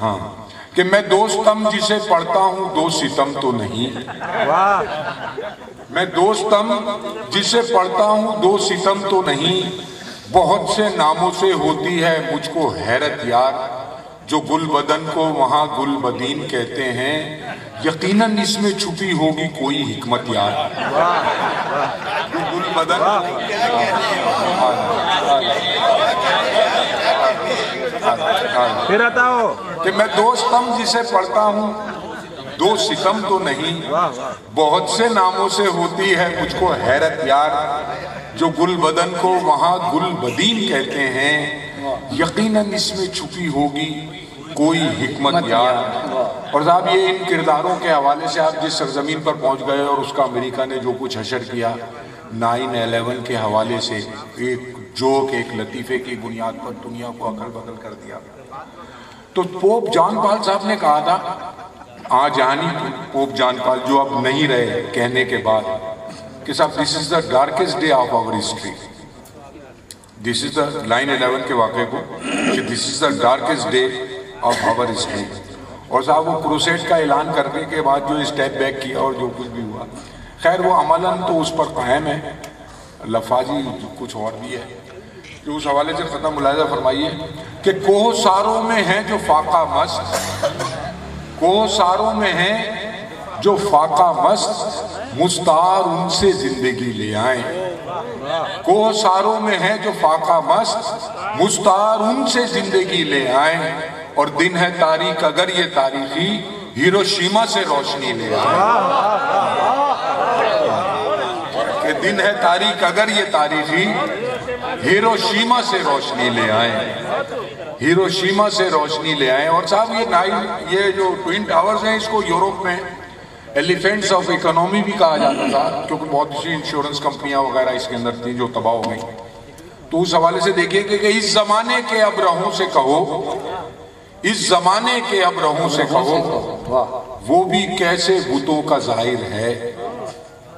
ہاں کہ میں دوستم جسے پڑھتا ہوں دو ستم تو نہیں، میں دوستم جسے پڑھتا ہوں دو ستم تو نہیں، بہت سے ناموں سے ہوتی ہے مجھ کو حیرت یار، جو گل بدن کو وہاں گل بدین کہتے ہیں، یقیناً اس میں چھپی ہوگی کوئی حکمت یار۔ جو گل بدن پھر آتاؤ کہ میں دوستم جسے پڑھتا ہوں دو ستم تو نہیں، بہت سے ناموں سے ہوتی ہے مجھ کو حیرت یار، جو گل بدن کو وہاں گل بدین کہتے ہیں، یقیناً اس میں چھپی ہوگی کوئی حکمت یار۔ اور صاحب یہ ان کرداروں کے حوالے سے آپ جس سرزمین پر پہنچ گئے اور اس کا امریکہ نے جو کچھ حشر کیا 9/11 کے حوالے سے، ایک جوک ایک لطیفے کی بنیاد پر دنیا کو اکل بکل کر دیا، تو پوپ جان پال صاحب نے کہا تھا، جہانی پوپ جان پال جو اب نہیں رہے کہنے کے بعد، کہ صاحب this is the darkest day of our history، this is the 9/11 کے واقعے کو کہ this is the darkest day of our history۔ اور صاحب وہ کروسیڈ کا اعلان کرنے کے بعد جو اسٹیپ بیک کیا اور جو کچھ بھی ہوا، خیر وہ عملاً تو اس پر قائم ہے، لفاظی کچھ اور بھی ہے کہ اس حوالے سے ختم ملاحظہ فرمائیے کہ کوہ ساروں میں ہیں جو فاقہ مست، کوہ ساروں میں ہیں جو فاقہ مست، مستعار ان سے زندگی لے آئیں، کوہ ساروں میں ہیں جو فاقہ مست، مستعار ان سے زندگی لے آئیں، اور دن ہے تاریک اگر یہ تاریخی، ہیروشیما سے روشنی لے آئیں، کہ دن ہے تاریک اگر یہ تاریخی، ہیروشیما سے روشنی لے آئیں، ہیروشیما سے روشنی لے آئیں۔ اور صاحب یہ جو ٹوین ٹاورز ہیں اس کو یورپ میں ایلیفینٹس آف اکنومی بھی کہا جاتا تھا، کیونکہ بہت سی انشورنس کمپنیاں وغیرہ اس کے اندر تھیں جو تباہ ہو گئی۔ تو اس حوالے سے دیکھیے کہ اس زمانے کے ابرہوں سے کہو، اس زمانے کے ابرہوں سے کہو، وہ بھی کیسے بتوں کا ظاہر ہے،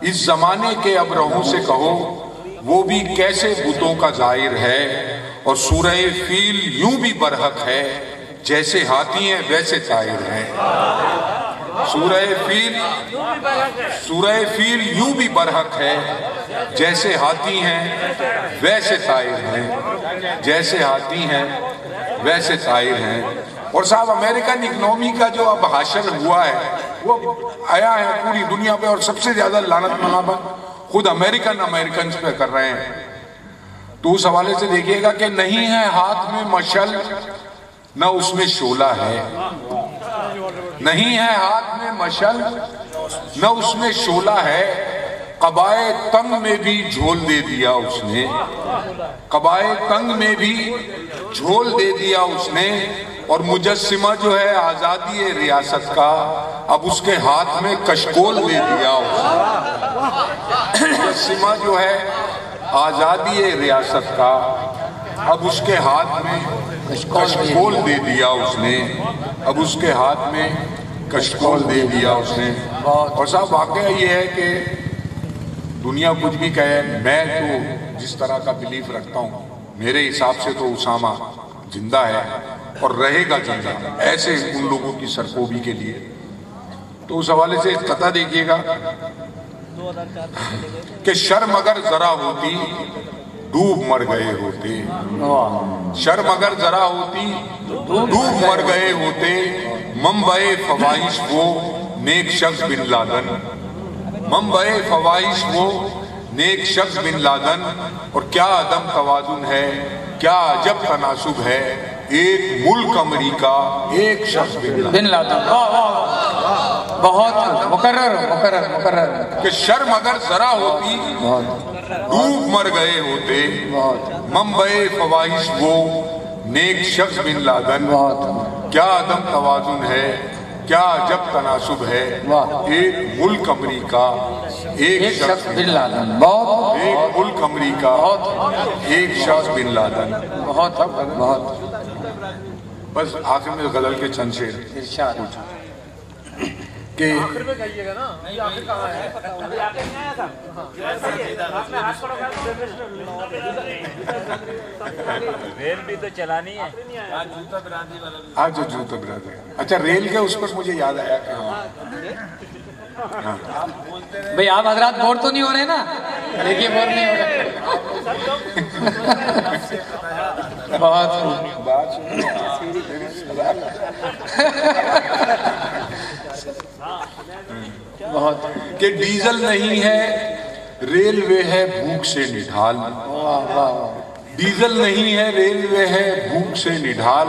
اس زمانے کے ابرہوں سے کہو وہ بھی کیسے بتوں کا ظاہر ہے، اور سورہ فیل یوں بھی برحق ہے جیسے ہاتھی ہیں ویسے طائر ہیں، سورہ فیل یوں بھی برحق ہے جیسے ہاتھی ہیں ویسے طائر ہیں، جیسے ہاتھی ہیں ویسے طائر ہیں۔ اور صاحب امریکن اکنومی کا جو اب حشر ہوا ہے وہ آیا ہے پوری دنیا پہ، اور سب سے زیادہ لعنت منابت خود امریکنز پہ کر رہے ہیں۔ تو اس حوالے سے دیکھیے گا کہ نہیں ہے ہاتھ میں مشل نہ اس میں شعلہ ہے، نہیں ہے ہاتھ میں مشل نہ اس میں شعلہ ہے، قبائے تنگ میں بھی جھول دے دیا اس نے، قبائے تنگ میں بھی جھول دے دیا اس نے، اور مجسمہ جو ہے آزادی ریاست کا اب اس کے ہاتھ میں کشکول دے دیا اس نے، مجسمہ جو ہے آزادی ریاست کا اب اس کے ہاتھ میں کشکول دے دیا اس نے، اب اس کے ہاتھ میں کشکول دے دیا اس نے۔ اور صاحب واقعہ یہ ہے کہ دنیا کچھ بھی کہے، میں تو جس طرح کا بلیف رکھتا ہوں میرے حساب سے تو اسامہ زندہ ہے اور رہے گا زندہ، ایسے ان لوگوں کی سرکوبی کے لیے۔ تو اس حوالے سے ایک قطعہ دیکھیے گا کہ شرم اگر ذرا ہوتی ڈوب مر گئے ہوتے، شرم اگر ذرا ہوتی ڈوب مر گئے ہوتے، منبع فواہش وہ نیک شخص بن لادن، منبع فواہش وہ نیک شخص بن لادن، اور کیا عدم توازن ہے، کیا عجب تناسب ہے، ایک ملک امریکہ ایک شخص بن لادن۔ بہت مقرر کہ شرم اگر ذرا ہوتی ڈوب مر گئے ہوتے، منبع فواہش وہ نیک شخص بن لادن، کیا عدم توازن ہے، کیا عجب تناسب ہے، ایک ملک امریکہ ایک شخص بن لادن، ایک ملک امریکہ ایک شخص بن لادن۔ بس آخر میں غزل کے چند شعر۔ کہ ریل بھی تو چلانی ہے. آج جو جوتا برادری. اچھا ریل کے اس پر مجھے یاد آیا کہ بھئی آپ حضرات بور تو نہیں ہو رہے نا؟ دیکھیے بور نہیں ہو رہے. بہت خوب. بہت کہ ڈیزل نہیں ہے ریلوے ہے بھوک سے نڈھال. ڈیزل نہیں ہے ریلوے ہے بھوک سے نڈھال.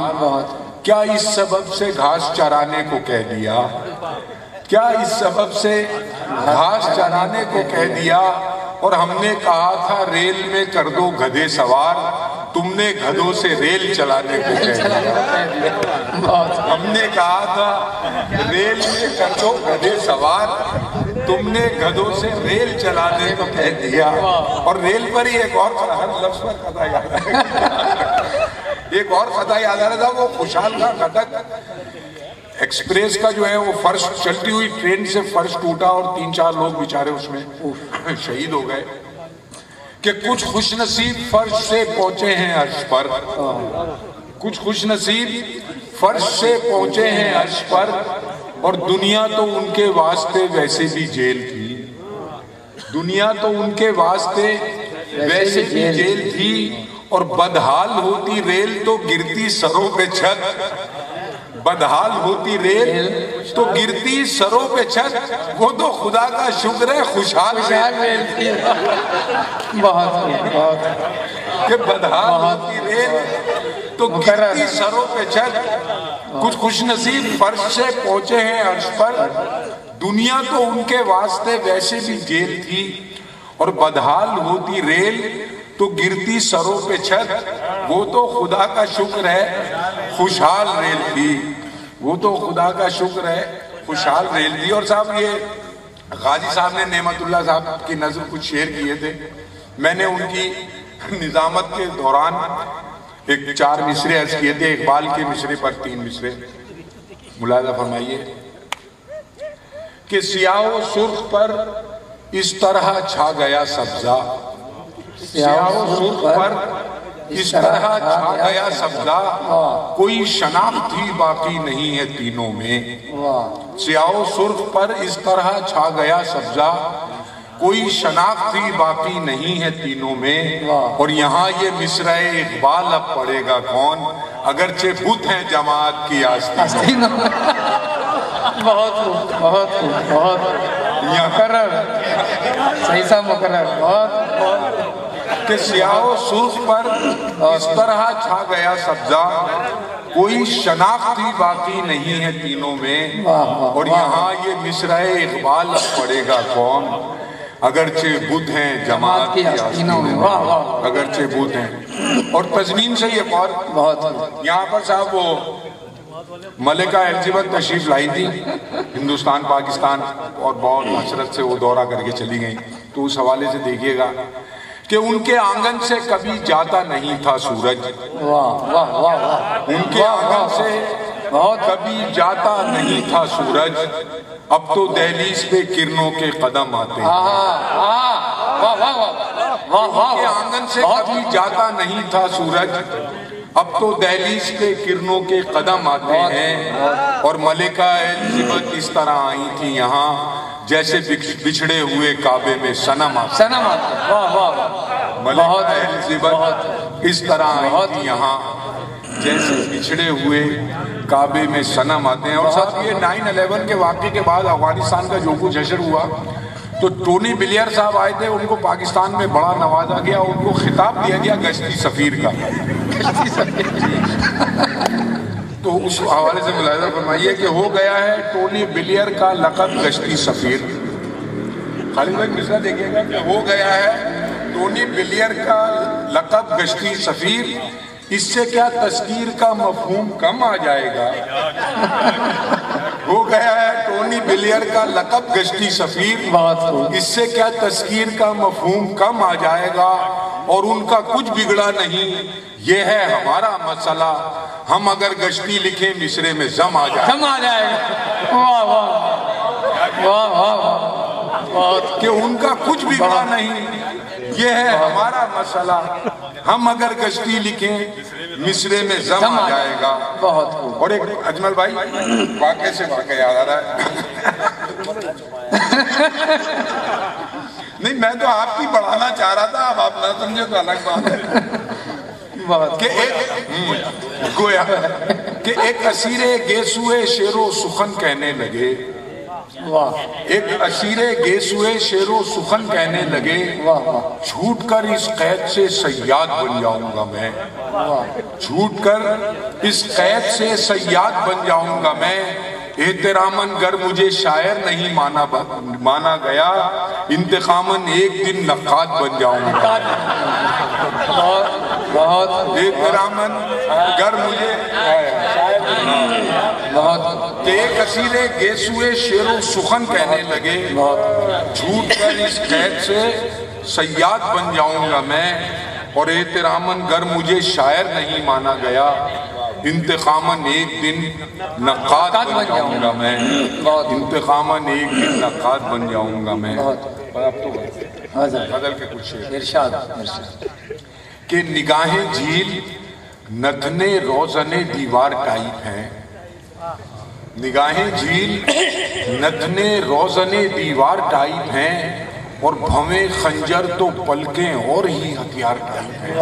کیا اس سبب سے گھاس چرانے کو کہہ دیا؟ کیا اس سبب سے گھاس چرانے کو کہہ دیا؟ اور ہم نے کہا تھا ریل میں کر دو گدھے سوار، تم نے گدھوں سے ریل چلانے کو کہہ دیا. ہم نے کہا تھا ریل میں کر دو گدھے سوار، تم نے گدھوں سے ریل چلانے کو کہہ دیا. اور ریل پر ہی ایک اور ہر لفظ پر قطع یاد ہے. ایک اور قطع یاد آ رہا تھا، وہ خوشحال کا کٹک ایکسپریس کا جو ہے وہ فرش چلتی ہوئی ٹرین سے فرش ٹوٹا اور 3-4 لوگ بیچارے اس میں شہید ہو گئے. کہ کچھ خوش نصیب فرش سے پہنچے ہیں عرش پر. کچھ خوش نصیب فرش سے پہنچے ہیں عرش پر، اور دنیا تو ان کے واسطے ویسے بھی جیل تھی. دنیا تو ان کے واسطے ویسے بھی جیل تھی. اور بدحال ہوتی ریل تو گرتی سروں پہ چھت. بدحال ہوتی ریل تو گرتی سروں پہ چھت. وہ تو خدا کا شکر ہے خوشحال ریل تھی. بہت کہ بدحال ہوتی ریل تو گرتی سروں پہ چھت. کچھ خوش نصیب فرش سے پہنچے ہیں عرش پر، دنیا تو ان کے واسطے ویسے بھی جیل تھی. اور بدحال ہوتی ریل تو گرتی سروں پہ چھت. وہ تو خدا کا شکر ہے خوشحال ریل تھی. وہ تو خدا کا شکر ہے خوشحال ریل تھی. اور صاحب یہ غازی صاحب نے نعمت اللہ صاحب کی نظر کچھ شعر کیے تھے. میں نے ان کی نظامت کے دوران ایک 4 مصرے عرض کیے تھے. اقبال کے مصرے پر 3 مصرے ملاحظہ فرمائیے. کہ سیاہ و سرخ پر اس طرح چھا گیا سبزہ. سیاہ و سرخ پر اس طرح چھا گیا سبزہ، کوئی شناخت ہی باقی نہیں ہے تینوں میں. سیاہ و سرخ پر اس طرح چھا گیا سبزہ، کوئی شناخت ہی باقی نہیں ہے تینوں میں. اور یہاں یہ مصرع اقبال اب پڑھے گا کون، اگرچہ بت ہیں جماعت کی آستینوں میں. بہت خوب بہت خوب بہت مقرر. صحیح صاحب مقرر. بہت کہ سیاہ و سرخ پر اس طرح چھا گیا سبزہ، کوئی شناخت ہی باقی نہیں ہے تینوں میں. اور یہاں یہ مصرع اقبال اب پڑھے گا کون، اگرچہ بت ہیں جماعت کی آستینوں میں. اگرچہ بت ہیں. اور تضمین سے یہ بہت یہاں پر صاحب وہ ملکہ الزبتھ تشریف لائی تھی ہندوستان پاکستان، اور بہت حسرت سے وہ دورہ کر کے چلی گئیں. تو اس حوالے سے دیکھیے گا کہ ان کے آنگن سے کبھی جاتا نہیں تھا سورج. ان کے آنگن سے کبھی جاتا نہیں تھا سورج، اب تو دہلیز پہ کرنوں کے قدم آتے ہیں. ان کے آنگن سے کبھی جاتا نہیں تھا سورج، اب تو دہلیز پہ کرنوں کے قدم آتے ہیں. اور ملکہ الزبتھ اس طرح آئی تھی یہاں جیسے بچھڑے ہوئے کعبے میں صنم آتے. ملکہ الزبتھ اس طرح آئی تھی یہاں جیسے بچھڑے ہوئے کعبے میں صنم آتے ہیں. اور صاحب یہ 9/11 کے واقعے کے بعد افغانستان کا جو کچھ حشر ہوا تو ٹونی بلیئر صاحب آئے تھے، ان کو پاکستان میں بڑا نوازا گیا، ان کو خطاب دیا گیا گشتی سفیر کا. تو اس حوالے سے ملاحظہ فرمائیے کہ ہو گیا ہے ٹونی بلیئر کا لقب گشتی سفیر. خالد بھائی مصرع دیکھیے گا کہ ہو گیا ہے ٹونی بلیئر کا لقب گشتی سفیر، اس سے کیا تذکیر کا مفہوم کم آ جائے گا. ہو گیا ہے ٹونی بلیئر کا لقب گشتی سفیر، اس سے کیا تذکیر کا مفہوم کم آ جائے گا. اور ان کا کچھ بگڑا نہیں، یہ ہے ہمارا مسئلہ، ہم اگر گشتی لکھیں مصرے میں زم آ جائے گا. واہ واہ بہت کہ ان کا کچھ بگڑا نہیں. یہ ہے ہمارا مسئلہ. ہم اگر گشتی لکھیں مصرے میں زم آ جائے گا. بہت خوب. اور ایک اجمل بھائی واقعے سے واقعہ یاد آ رہا ہے. نہیں میں تو آپ کی بڑھانا چاہ رہا تھا, اب آپ نہ سمجھے تو الگ بات ہے. بہت کہ ایک گویا کہ ایک اسیر گیسوئے شعر و سخن کہنے لگے. واہ ایک اسیر گیسوئے شعر و سخن کہنے لگے, واہ واہ چھوٹ کر اس قید سے صیاد بن جاؤں گا میں. چھوٹ کر اس قید سے صیاد بن جاؤں گا میں. احتراماً گر مجھے شاعر نہیں مانا گیا, انتقاماً ایک دن نقاد بن جاؤں گا. بہت احتراماً گر مجھے بہت کہ ایک اسیر گیسوئے شعر و سخن کہنے لگے, جھوٹ کر اس قید سے صیاد بن جاؤں گا میں. اور احتراماً گر مجھے شاعر نہیں مانا گیا, انتقاماً ایک دن نقاد بن جاؤں گا میں. انتقاماً ایک دن نقاد بن جاؤں گا میں. اب تو بدل کے کچھ شعر. ارشاد کہ نگاہیں جھیل نتنے روزنے دیوار ٹائپ ہیں. نگاہیں جھیل نتنے روزنے دیوار ٹائپ ہیں, اور بھویں خنجر تو پلکیں اور ہی ہتھیار ٹائپ ہیں.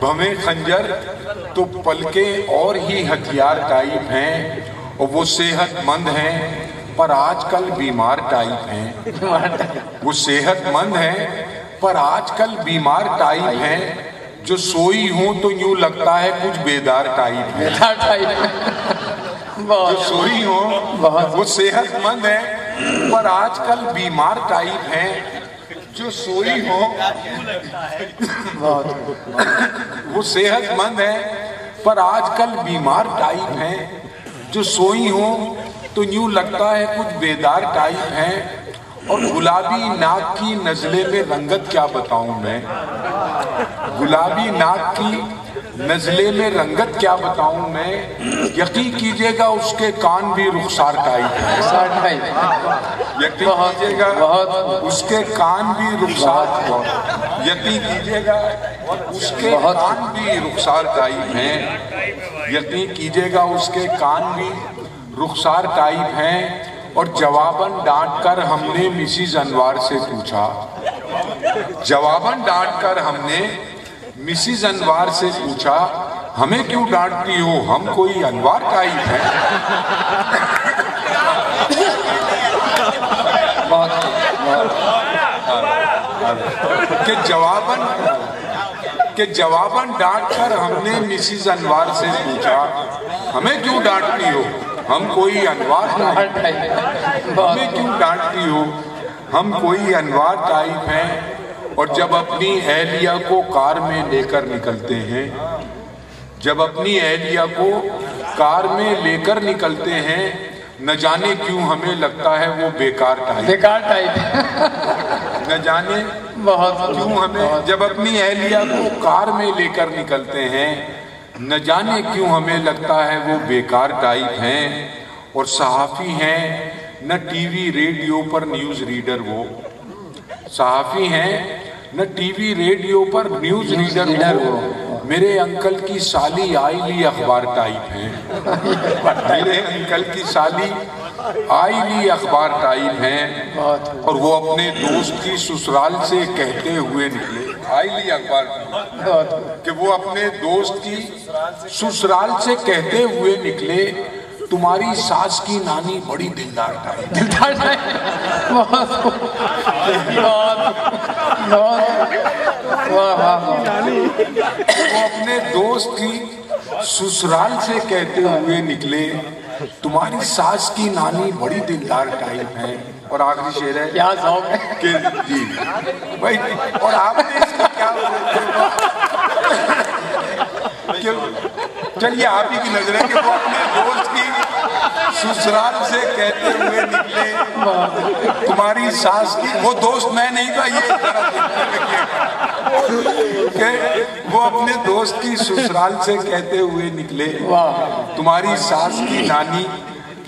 بھویں خنجر تو پلکیں اور ہی ہتھیار ٹائپ ہیں, اور وہ صحت مند ہیں پر آج کل بیمار ٹائپ ہیں. وہ صحت مند ہیں پر آج کل بیمار ٹائپ ہیں, جو سوئی ہوں تو یوں لگتا ہے کچھ بیدار ٹائپ ہے. جو سوئی ہوں وہ صحت مند ہیں پر آج کل بیمار ٹائپ ہیں. جو سوئی ہوں وہ صحت مند ہیں پر آج کل بیمار ٹائپ ہیں. جو سوئی ہوں تو یوں لگتا ہے کچھ بیدار ٹائپ ہیں. اور گلابی ناک کی نزلے میں رنگت کیا بتاؤں میں. گلابی ناک کی نزلے میں رنگت کیا بتاؤں میں. یقین کیجئے گا اس کے کان بھی رخسار ٹائپ ہیں. یقین کیجئے گا اس کے کان بھی رخسار. یقین کیجئے گا اس کے کان بھی رخسار ٹائپ ہیں. یقین کیجئے گا اس کے کان بھی رخسار ٹائپ ہیں. اور جواباً ڈانٹ کر ہم نے مسز انوار سے پوچھا. جواباً ڈانٹ کر ہم نے مسز انوار سے پوچھا, ہمیں کیوں ڈانٹتی ہو, ہم کوئی انوار ٹائپ ہیں. کہ جواباً ڈانٹ کر ہم نے مسز انوار سے پوچھا, ہمیں کیوں ڈانٹتی ہو, ہم کوئی انوار ٹائپ ہیں. ہمیں کیوں ڈانٹتی ہو, ہم کوئی انوار ٹائپ ہیں. اور جب اپنی اہلیہ کو کار میں لے کر نکلتے ہیں, جب اپنی اہلیہ کو کار میں لے کر نکلتے ہیں, نہ جانے کیوں ہمیں لگتا ہے وہ بیکار ٹائپ. نہ جانے کیوں ہمیں, جب اپنی اہلیہ کو کار میں لے کر نکلتے ہیں, نہ جانے کیوں ہمیں لگتا ہے وہ بیکار ٹائپ ہیں. اور صحافی ہیں نہ ٹی وی ریڈیو پر نیوز ریڈر, وہ صحافی ہیں نہ ٹی وی ریڈیو پر نیوز ریڈر وہ. میرے انکل کی سالی آئی لی اخبار ٹائپ ہیں. میرے انکل کی سالی آئی لی اخبار ٹائپ ہیں. اور وہ اپنے دوست کی سسرال سے کہتے ہوئے نکلے, آئی لی اخبار, کہ وہ اپنے دوست کی سسرال سے کہتے ہوئے نکلے, تمہاری ساس کی نانی بڑی دلدار ٹائپ. وہ اپنے دوست کی سسرال سے کہتے ہوئے نکلے, تمہاری ساس کی نانی بڑی دلدار ٹائپ ہے. اور آخری شعر ہے کیا ذوق ہے کہ جی بھائی, اور آپ نے اس کا کیا چلیے آپ ہی کی نظر ہے کہ وہ اپنے دوست کی سسرال سے کہتے ہوئے نکلے, تمہاری ساس کی, وہ دوست میں نہیں تھا, یہ کہ وہ اپنے دوست کی سسرال سے کہتے ہوئے نکلے, تمہاری ساس کی نانی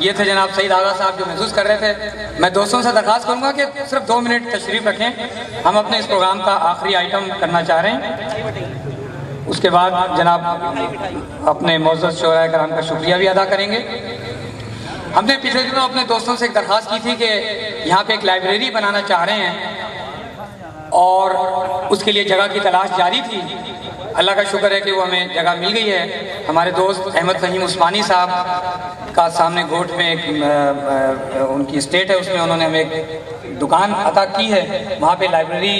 یہ تھے جناب سعید آغا صاحب جو محسوس کر رہے تھے. میں دوستوں سے درخواست کروں گا کہ صرف 2 منٹ تشریف رکھیں. ہم اپنے اس پروگرام کا آخری آئٹم کرنا چاہ رہے ہیں. اس کے بعد جناب اپنے معزز شعراء کرام کا شکریہ بھی ادا کریں گے. ہم نے پچھلے دنوں اپنے دوستوں سے ایک درخواست کی تھی کہ یہاں پہ ایک لائبریری بنانا چاہ رہے ہیں اور اس کے لیے جگہ کی تلاش جاری تھی. اللہ کا شکر ہے کہ وہ ہمیں جگہ مل گئی ہے. ہمارے دوست احمد فہیم عثمانی صاحب کا سامنے گھوٹ میں ایک ان کی اسٹیٹ ہے, اس میں انہوں نے ہمیں ایک دکان عطا کی ہے. وہاں پہ لائبریری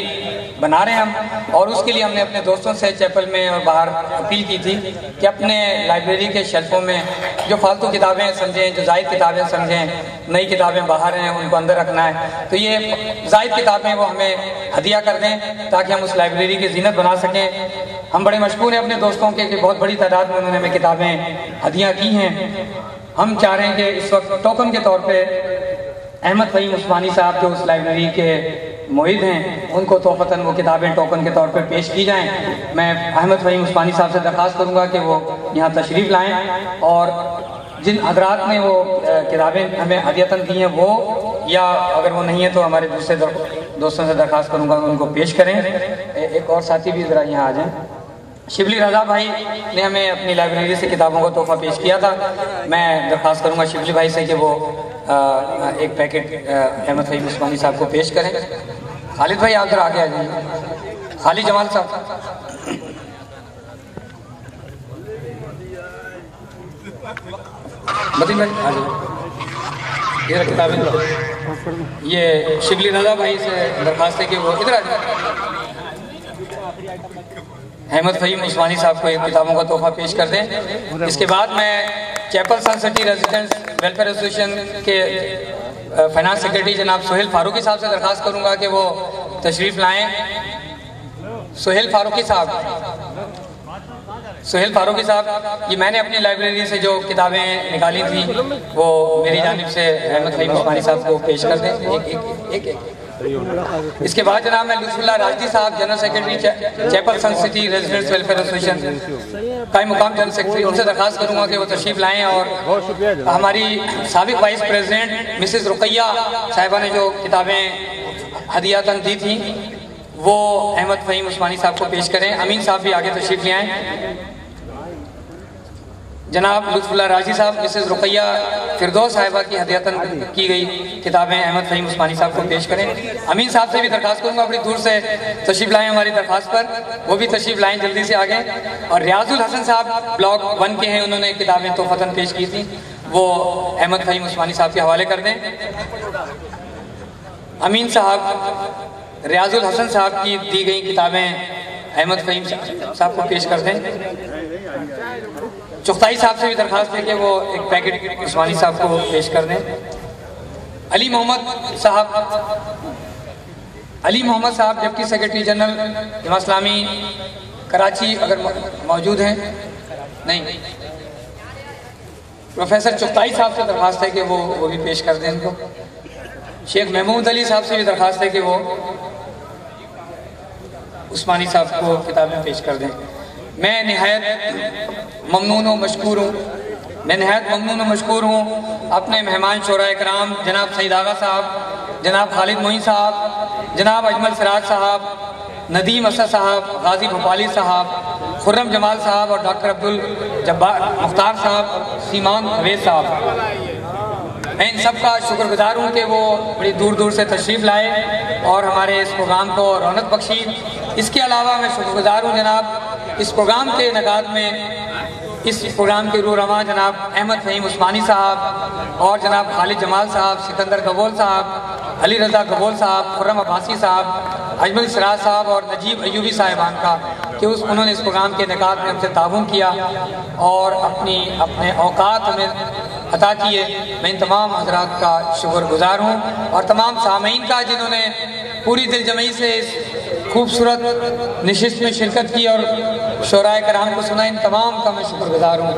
بنا رہے ہیں ہم, اور اس کے لیے ہم نے اپنے دوستوں سے چیپل میں اور باہر اپیل کی تھی کہ اپنے لائبریری کے شیلفوں میں جو فالتو کتابیں سمجھیں, جو زائد کتابیں سمجھیں, نئی کتابیں باہر ہیں ان کو اندر رکھنا ہے, تو یہ زائد کتابیں وہ ہمیں ہدیہ کر دیں تاکہ ہم اس لائبریری کی زینت بنا سکیں. ہم بڑے مشکور ہیں اپنے دوستوں کے کہ بہت بڑی تعداد میں انہوں نے ہمیں کتابیں ہدیہ کی ہیں. ہم چاہ رہے ہیں کہ اس وقت ٹوکن کے طور پہ احمد فہیم عثمانی صاحب جو اس لائبریری کے معید ہیں ان کو توفتاً وہ کتابیں ٹوکن کے طور پہ پیش کی جائیں. میں احمد فہیم عثمانی صاحب سے درخواست کروں گا کہ وہ یہاں تشریف لائیں اور جن حضرات نے وہ کتابیں ہمیں ہدیتاً دی ہیں وہ, یا اگر وہ نہیں ہیں تو ہمارے دوسرے دوستوں سے درخواست کروں گا کہ ان کو پیش کریں. ایک اور ساتھی بھی ذرا یہاں آ جائیں. شبلی رضا بھائی نے ہمیں اپنی لائبریری سے کتابوں کا تحفہ پیش کیا تھا. میں درخواست کروں گا شبلی بھائی سے کہ وہ ایک پیکٹ احمد فہیم عثمانی صاحب کو پیش کریں. خالد بھائی آپ ذرا آگے آ جائیں. خالد جمال صاحب, مدین بھائی آ جائیں. یہ کتابیں یہ شبلی رضا بھائی سے درخواست ہے کہ وہ ادھر آ جائیں. احمد فہیم عثمانی صاحب کو ایک کتابوں کا تحفہ پیش کر دیں. اس کے بعد میں چیپل سن سٹی ریزیڈنٹس ویلفیئر ایسوسیشن کے فائنانس سیکرٹری جناب سہیل فاروقی صاحب سے درخواست کروں گا کہ وہ تشریف لائیں. سہیل فاروقی صاحب, یہ میں نے اپنی لائبریری سے جو کتابیں نکالی تھیں وہ میری جانب سے احمد فہیم عثمانی صاحب کو پیش کر دیں. ایک اس کے بعد جناب میں لطف اللہ راجدی صاحب جنرل سیکرٹری چیپل سن سٹی ریزیڈنٹس ویلفیئر ایسوسیشن قائم مقام جنرل سیکرٹری, ان سے درخواست کروں گا کہ وہ تشریف لائیں. اور ہماری سابق وائس پریزیڈنٹ مسز رقیہ صاحبہ نے جو کتابیں ہدیاتاً دی تھیں وہ احمد فہیم عثمانی صاحب کو پیش کریں. امین صاحب بھی آگے تشریف لے آئیں. جناب لطف اللہ راجی صاحب مسز رقیہ فردوس صاحبہ کی ہدیاتاً کی گئی کتابیں احمد فہیم عثمانی صاحب کو پیش کریں. امین صاحب سے بھی درخواست کروں گا بڑی دور سے تشریف لائیں ہماری درخواست پر, وہ بھی تشریف لائیں جلدی سے آگے. اور ریاض الحسن صاحب بلاک 1 کے ہیں, انہوں نے کتابیں تحفتاً پیش کی تھیں, وہ احمد فہیم عثمانی صاحب کے حوالے کر دیں. امین صاحب ریاض الحسن صاحب کی دی گئی کتابیں احمد فہیم صاحب کو پیش کر دیں. چغتائی صاحب سے بھی درخواست ہے کہ وہ ایک پیکٹ عثمانی صاحب کو پیش کر دیں. علی محمد صاحب deputy secretary general Jamaat Islami Karachi اگر موجود ہیں, نہیں, پروفیسر چغتائی صاحب سے درخواست ہے کہ وہ بھی پیش کر دیں ان کو. شیخ محمود علی صاحب سے بھی درخواست ہے کہ وہ عثمانی صاحب کو کتابیں پیش کر دیں. میں نہایت ممنون و مشکور ہوں اپنے مہمان شعراء کرام جناب سعید آغا صاحب, جناب خالد معین صاحب, جناب اجمل سراج صاحب, ندیم اسد صاحب, غازی بھوپالی صاحب, خرم جمال صاحب اور ڈاکٹر عبدالجبار مختار صاحب, سیمان پرویز صاحب. میں ان سب کا شکر گزار ہوں کہ وہ بڑی دور دور سے تشریف لائے اور ہمارے اس پروگرام کو رونق بخشی. اس کے علاوہ میں شکر گزار ہوں جناب اس پروگرام کے انعقاد میں اس پروگرام کے روح رواں جناب احمد فہیم عثمانی صاحب اور جناب خالد جمال صاحب, سکندر گبول صاحب, علی رضا گبول صاحب, خرم عباسی صاحب, اجمل سراج صاحب اور نجیب ایوبی صاحبان کا کہ انہوں نے اس پروگرام کے انعقاد میں ہم سے تعاون کیا اور اپنے اوقات ہمیں عطا کیے. میں ان تمام حضرات کا شکر گزار ہوں اور تمام سامعین کا جنہوں نے پوری دل جمعی سے اس خوبصورت نشست میں شرکت کی اور شعراء کرام کو سنا, ان تمام کا میں شکر گزار ہوں.